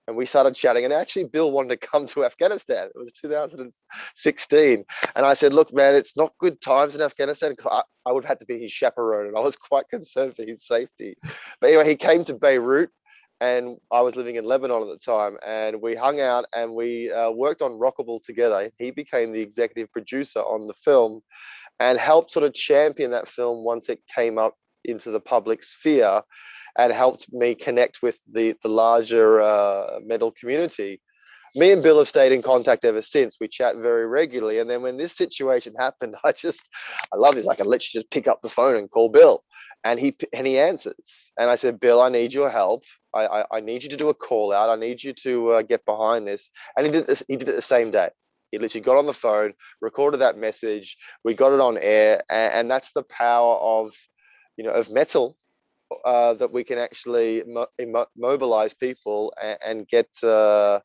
And we started chatting, and actually Bill wanted to come to Afghanistan. It was 2016. And I said, look, man, it's not good times in Afghanistan. I would have had to be his chaperone, and I was quite concerned for his safety. But anyway, he came to Beirut, and I was living in Lebanon at the time. And we hung out and we worked on RocKabul together. He became the executive producer on the film and helped sort of champion that film once it came up into the public sphere, and helped me connect with the larger metal community. Me and Bill have stayed in contact ever since. We chat very regularly. And then when this situation happened, I love this. I can literally just pick up the phone and call Bill, and he answers. And I said, Bill, I need your help. I need you to do a call out. I need you to get behind this. And he did this. He did it the same day. He literally got on the phone, recorded that message. We got it on air. And that's the power of metal. That we can actually mobilize people and get the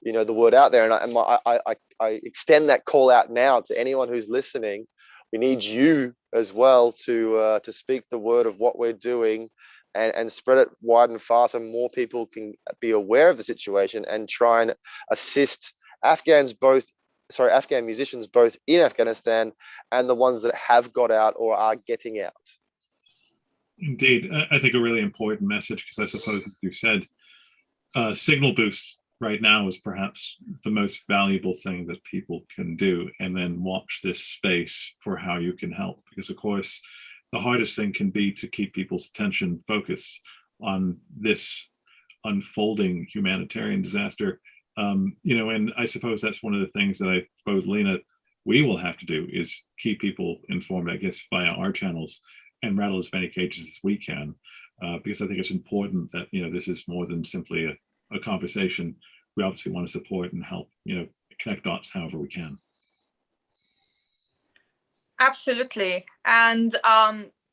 word out there. And I extend that call out now to anyone who's listening. We need you as well to speak the word of what we're doing and spread it wide and far so more people can be aware of the situation and try and assist Afghan musicians both in Afghanistan and the ones that have got out or are getting out. Indeed, I think a really important message, because I suppose, as you said, signal boost right now is perhaps the most valuable thing that people can do, and then watch this space for how you can help. Because, of course, the hardest thing can be to keep people's attention focused on this unfolding humanitarian disaster. And I suppose that's one of the things that I suppose, Lena, we will have to do is keep people informed, I guess, via our channels, and rattle as many cages as we can. because I think it's important that, this is more than simply a conversation. We obviously want to support and help, connect dots however we can. Absolutely. And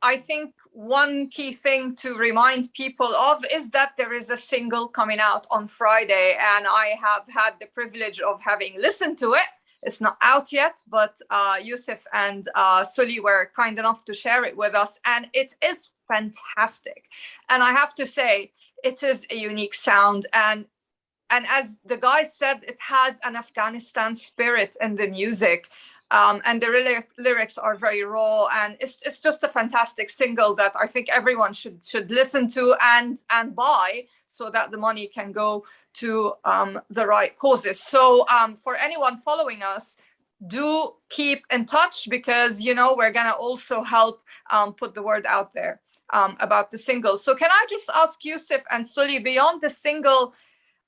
I think one key thing to remind people of is that there is a single coming out on Friday, and I have had the privilege of having listened to it. It's not out yet, but Yousef and Sully were kind enough to share it with us, and it is fantastic. And I have to say, it is a unique sound, and as the guy said, it has an Afghanistan spirit in the music. And the lyrics are very raw, and it's just a fantastic single that I think everyone should listen to and buy, so that the money can go to the right causes. So for anyone following us, do keep in touch, because we're gonna also help put the word out there about the single. So can I just ask Yousef and Sully, beyond the single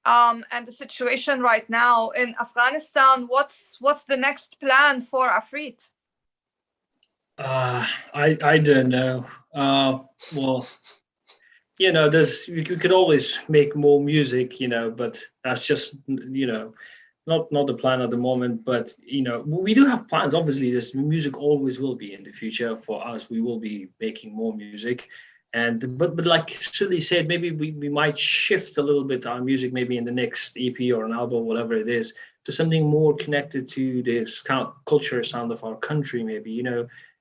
and the situation right now in Afghanistan, what's the next plan for Afreet? I don't know. Well, we could always make more music, but that's just not the plan at the moment. But we do have plans. Obviously, this music always will be in the future for us. We will be making more music. But like Sully said, maybe we might shift a little bit our music, maybe in the next EP or an album, whatever it is, to something more connected to this culture sound of our country. Maybe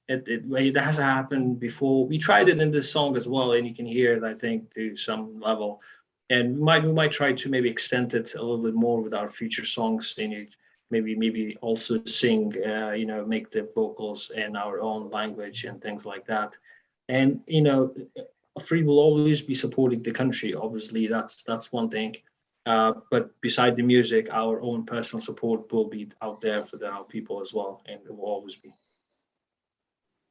it hasn't happened before. We tried it in this song as well, and you can hear it, I think, to some level. And we might try to maybe extend it a little bit more with our future songs, and maybe also sing, make the vocals in our own language and things like that. And Afreet will always be supporting the country. Obviously, that's one thing. But beside the music, our own personal support will be out there for our people as well, and it will always be.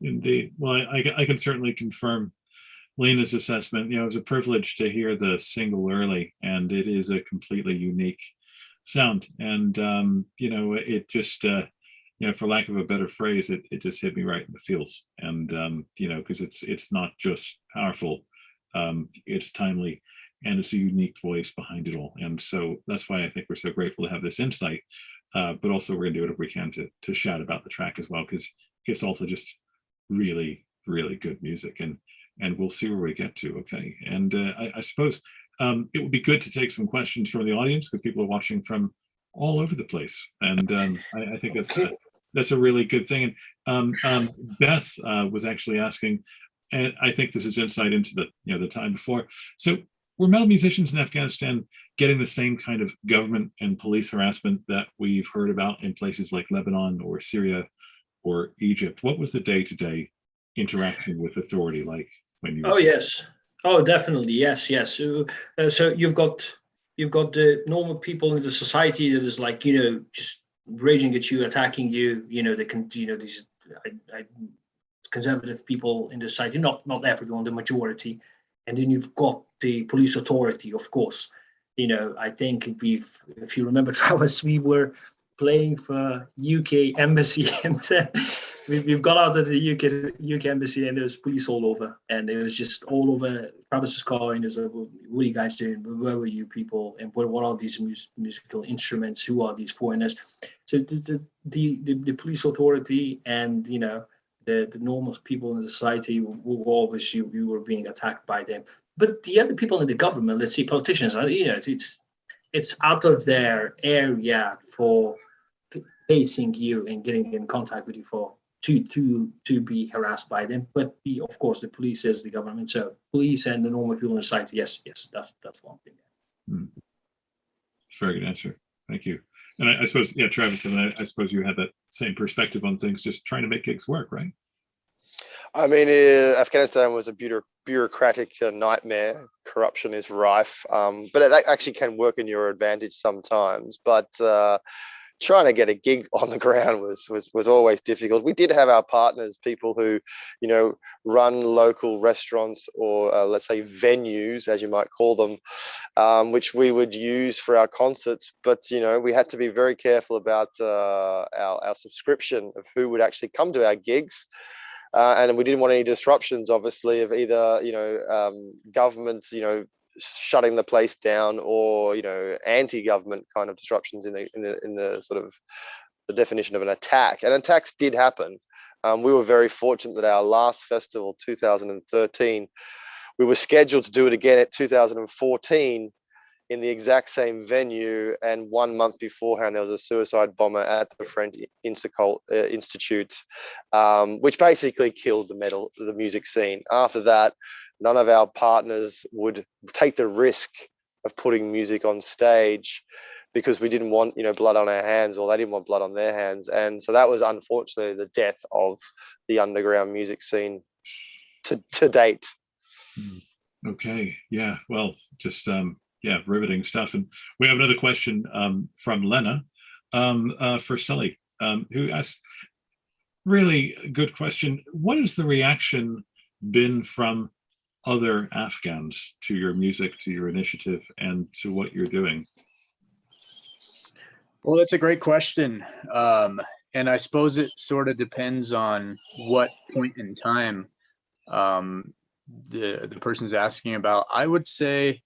Indeed. Well, I can certainly confirm Lena's assessment. It was a privilege to hear the single early, and it is a completely unique sound. And it just for lack of a better phrase, it just hit me right in the feels. And because it's not just powerful, it's timely, and it's a unique voice behind it all. And so that's why I think we're so grateful to have this insight. But also we're gonna do whatever we can to shout about the track as well, because it's also just really, really good music. And we'll see where we get to. Okay. And I suppose it would be good to take some questions from the audience, because people are watching from all over the place. And I think that's a really good thing. And Beth was actually asking, and I think this is insight into the time before. So were metal musicians in Afghanistan getting the same kind of government and police harassment that we've heard about in places like Lebanon or Syria or Egypt? What was the day-to-day interaction with authority like when you? Oh yes, oh definitely, yes. So you've got the normal people in the society that is like just raging at you, attacking you. These conservative people in the society, not everyone, the majority. And then you've got the police authority, of course. I think if you remember, Travis, we were playing for UK embassy, and we've got out of the UK embassy, and there was police all over, and it was just all over Travis's car, and it was like, what are you guys doing? Where were you people? And what are these musical instruments? Who are these foreigners? So the police authority and the normal people in the society were always you were being attacked by them. But the other people in the government, let's say politicians, it's out of their area for facing you and getting in contact with you to be harassed by them. But of course the police is the government. So police and the normal people in the society, yes, that's one thing. Very good answer. Thank you. And I suppose, Travis, and I suppose you had that same perspective on things, just trying to make gigs work, right? I mean, Afghanistan was a bureaucratic nightmare. Corruption is rife, but that actually can work in your advantage sometimes. But trying to get a gig on the ground was always difficult. We did have our partners, people who, run local restaurants or let's say venues, as you might call them, which we would use for our concerts. But we had to be very careful about our subscription of who would actually come to our gigs. and we didn't want any disruptions, obviously, of either governments shutting the place down, or anti-government kind of disruptions in the sort of the definition of an attack. And attacks did happen. We were very fortunate that our last festival, 2013, we were scheduled to do it again at 2014 in the exact same venue, and 1 month beforehand there was a suicide bomber at the French Institute, which basically killed the music scene. After that, none of our partners would take the risk of putting music on stage, because we didn't want blood on our hands, or they didn't want blood on their hands. And so that was unfortunately the death of the underground music scene to date. Okay, yeah, well, just yeah, riveting stuff. And we have another question from Lena for Sully, who asked, really good question. What has the reaction been from other Afghans to your music, to your initiative, and to what you're doing? Well, that's a great question. And I suppose it sort of depends on what point in time the person's asking about. I would say,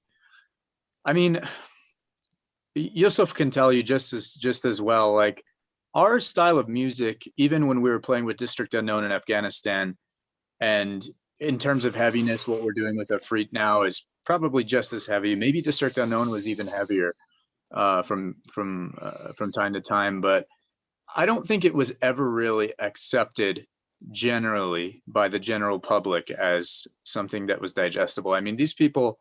I mean, Yousef can tell you just as well, like, our style of music, even when we were playing with District Unknown in Afghanistan, and in terms of heaviness, what we're doing with Afreet now is probably just as heavy. Maybe District Unknown was even heavier from time to time, but I don't think it was ever really accepted generally by the general public as something that was digestible. I mean, these people,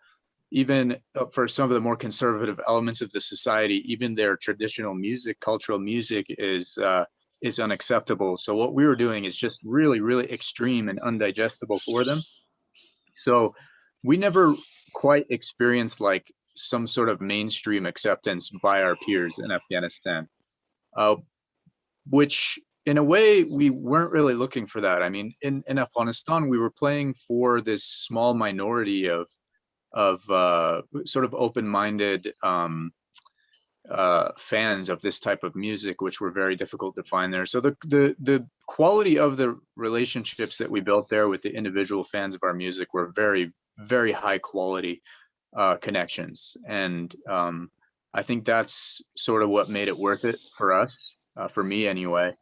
even for some of the more conservative elements of the society, even their traditional music, cultural music is unacceptable. So what we were doing is just really, really extreme and undigestible for them. So we never quite experienced like some sort of mainstream acceptance by our peers in Afghanistan, which in a way we weren't really looking for that. I mean, in Afghanistan, we were playing for this small minority of sort of open-minded fans of this type of music, which were very difficult to find there. So the quality of the relationships that we built there with the individual fans of our music were very, very high quality connections. And I think that's sort of what made it worth it for us, for me anyway,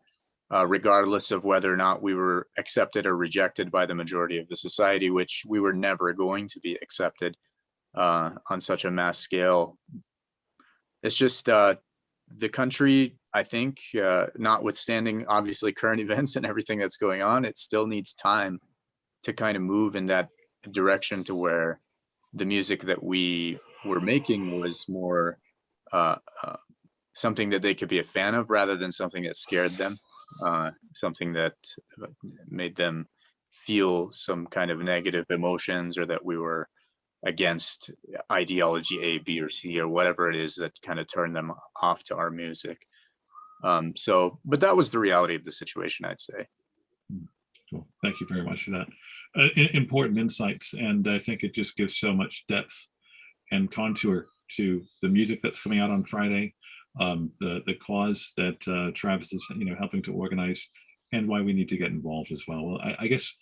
regardless of whether or not we were accepted or rejected by the majority of the society, which we were never going to be accepted on such a mass scale. It's just the country, I think, notwithstanding obviously current events and everything that's going on, it still needs time to kind of move in that direction to where the music that we were making was more something that they could be a fan of, rather than something that scared them, something that made them feel some kind of negative emotions, or that we were against ideology A, B, or C, or whatever it is that kind of turned them off to our music. But that was the reality of the situation, I'd say. Cool. Thank you very much for that. Important insights, and I think it just gives so much depth and contour to the music that's coming out on Friday, the cause that Travis is helping to organize, and why we need to get involved as well. Well, I guess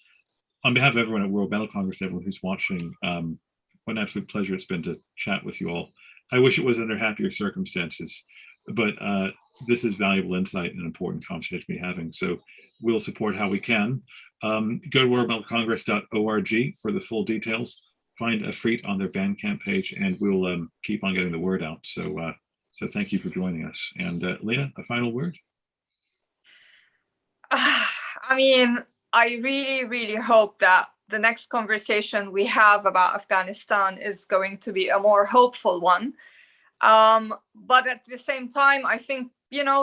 on behalf of everyone at World Metal Congress, everyone who's watching, what an absolute pleasure it's been to chat with you all. I wish it was under happier circumstances, but this is valuable insight and an important conversation to be having. So we'll support how we can. Go to worldmetalcongress.org for the full details. Find Afreet on their Bandcamp page, and we'll keep on getting the word out. So thank you for joining us. And Lena, a final word? I mean, I really, really hope that the next conversation we have about Afghanistan is going to be a more hopeful one. But at the same time, I think,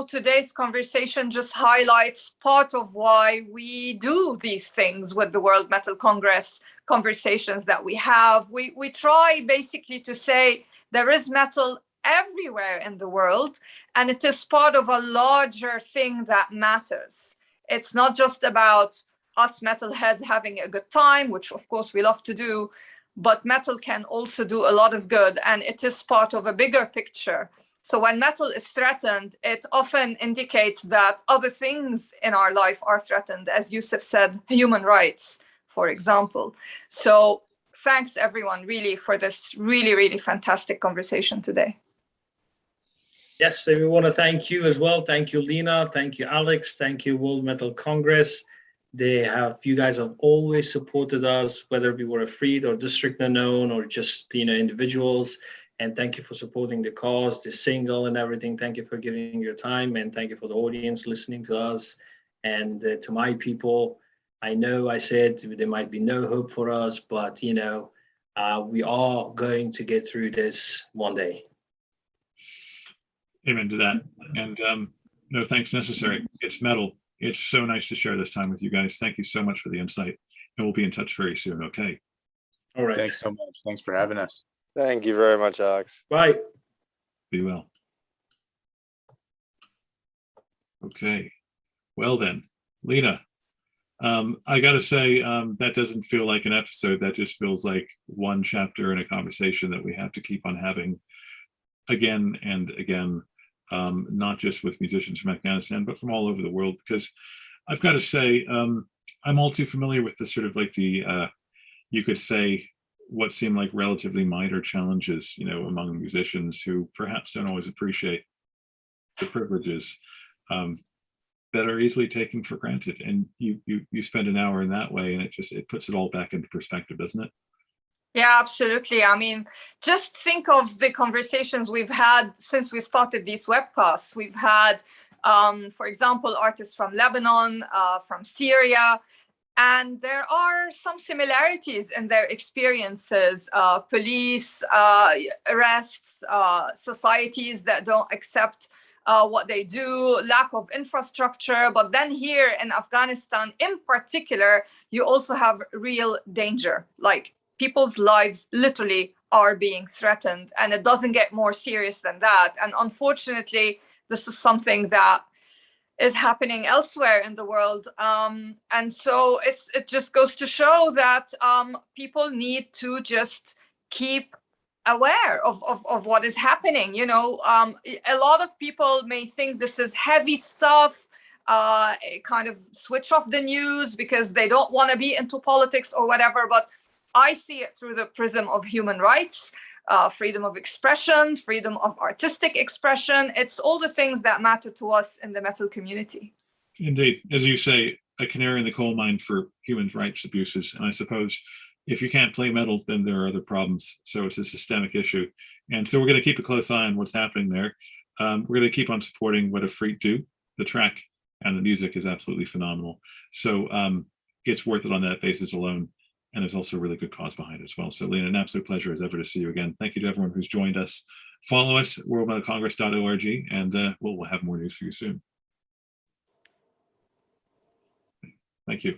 today's conversation just highlights part of why we do these things with the World Metal Congress conversations that we have. We try basically to say there is metal everywhere in the world, and it is part of a larger thing that matters. It's not just about us metalheads having a good time, which of course we love to do, but metal can also do a lot of good, and it is part of a bigger picture So when metal is threatened, it often indicates that other things in our life are threatened, as Yousef said, human rights, for example. So thanks everyone really for this really, really fantastic conversation today. Yes, we want to thank you as well. Thank you, Lena. Thank you, Alex. Thank you, World Metal Congress. You guys have always supported us, whether we were Afreet or District Unknown or just, individuals. And thank you for supporting the cause, the single and everything. Thank you for giving your time, and thank you for the audience listening to us. And to my people, I know I said there might be no hope for us, but we are going to get through this one day. Amen to that. And no thanks necessary. It's metal. It's so nice to share this time with you guys. Thank you so much for the insight. And we'll be in touch very soon. Okay. All right. Thanks so much. Thanks for having us. Thank you very much, Alex. Bye. Be well. Okay. Well then, Lena, I got to say, that doesn't feel like an episode. That just feels like one chapter in a conversation that we have to keep on having again and again, not just with musicians from Afghanistan, but from all over the world. Because I've got to say, I'm all too familiar with the sort of like the, you could say, what seem like relatively minor challenges, among musicians who perhaps don't always appreciate the privileges that are easily taken for granted. And you spend an hour in that way, and it puts it all back into perspective, doesn't it? Yeah, absolutely. I mean, just think of the conversations we've had since we started these webcasts. We've had, for example, artists from Lebanon, from Syria, and there are some similarities in their experiences, police arrests, societies that don't accept what they do, lack of infrastructure. But then here in Afghanistan in particular, you also have real danger, like people's lives literally are being threatened, and it doesn't get more serious than that. And unfortunately, this is something that is happening elsewhere in the world. And so it just goes to show that people need to just keep aware of what is happening. A lot of people may think this is heavy stuff, kind of switch off the news because they don't want to be into politics or whatever. But I see it through the prism of human rights, freedom of expression, freedom of artistic expression. It's all the things that matter to us in the metal community. Indeed. As you say, a canary in the coal mine for human rights abuses. And I suppose if you can't play metal, then there are other problems. So it's a systemic issue. And so we're going to keep a close eye on what's happening there. We're going to keep on supporting what Afreet do. The track and the music is absolutely phenomenal. So it's worth it on that basis alone. And there's also a really good cause behind it as well. So, Lena, an absolute pleasure as ever to see you again. Thank you to everyone who's joined us. Follow us at worldmetalcongress.org, and we'll have more news for you soon. Thank you.